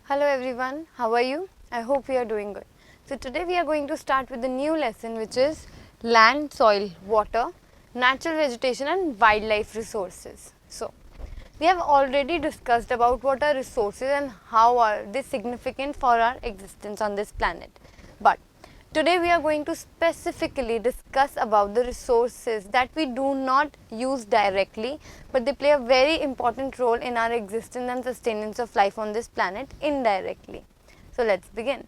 Hello everyone, how are you? I hope you are doing good. So today we are going to start with a new lesson which is land, soil, water, natural vegetation and wildlife resources. So we have already discussed about what are resources and how are they significant for our existence on this planet. But today we are going to specifically discuss about the resources that we do not use directly, but they play a very important role in our existence and sustenance of life on this planet indirectly. So let's begin.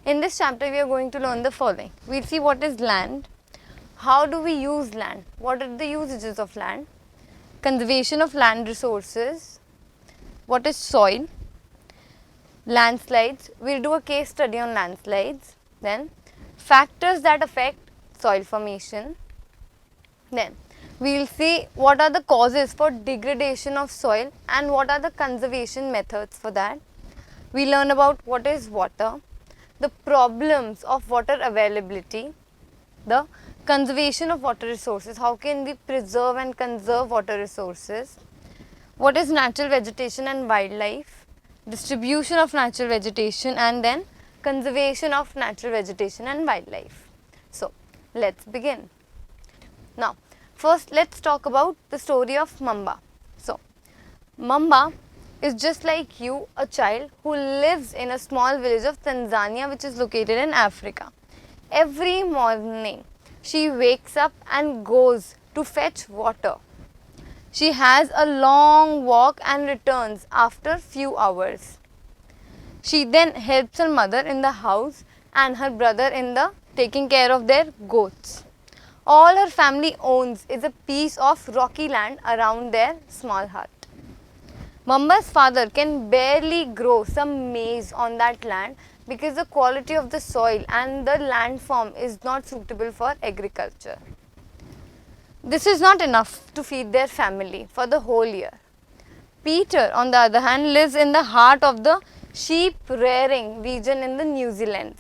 In this chapter we are going to learn the following. We'll see what is land, how do we use land, what are the usages of land, conservation of land resources, what is soil, landslides, we'll do a case study on landslides, then factors that affect soil formation, then we'll see what are the causes for degradation of soil and what are the conservation methods for that. We learn about what is water, the problems of water availability, the conservation of water resources, how can we preserve and conserve water resources, what is natural vegetation and wildlife, distribution of natural vegetation and then conservation of natural vegetation and wildlife. So let's begin. Now first let's talk about the story of Mamba. So Mamba is just like you, a child who lives in a small village of Tanzania which is located in Africa. Every morning she wakes up and goes to fetch water. She has a long walk and returns after few hours. She then helps her mother in the house and her brother in the taking care of their goats. All her family owns is a piece of rocky land around their small hut. Mamba's father can barely grow some maize on that land because the quality of the soil and the landform is not suitable for agriculture. This is not enough to feed their family for the whole year. Peter, on the other hand, lives in the heart of the sheep rearing region in the New Zealand,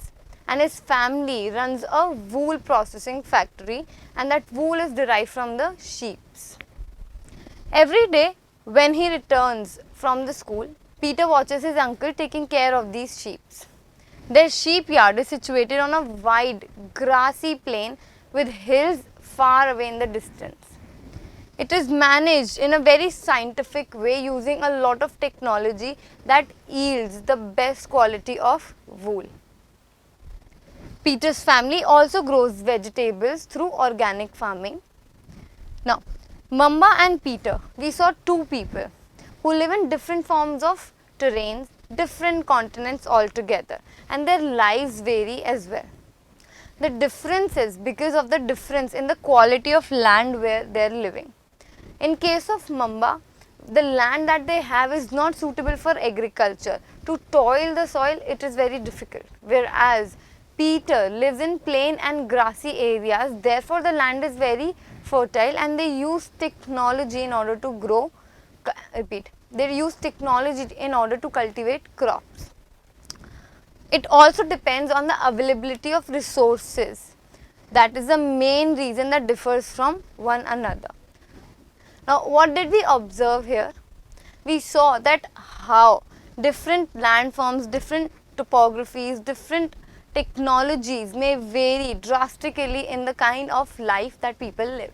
and his family runs a wool processing factory, and that wool is derived from the sheep. Every day when he returns from the school, Peter watches his uncle taking care of these sheep. Their sheep yard is situated on a wide grassy plain with hills far away in the distance. It is managed in a very scientific way using a lot of technology that yields the best quality of wool. Peter's family also grows vegetables through organic farming. Now, Mamba and Peter, we saw two people who live in different forms of terrains, different continents altogether, and their lives vary as well. The difference is because of the difference in the quality of land where they are living. In case of Mamba, the land that they have is not suitable for agriculture. To toil the soil, it is very difficult. Whereas Peter lives in plain and grassy areas, therefore the land is very fertile and they use technology in order to grow, they use technology in order to cultivate crops. It also depends on the availability of resources. That is the main reason that differs from one another. Now, what did we observe here? We saw that how different landforms, different topographies, different technologies may vary drastically in the kind of life that people live.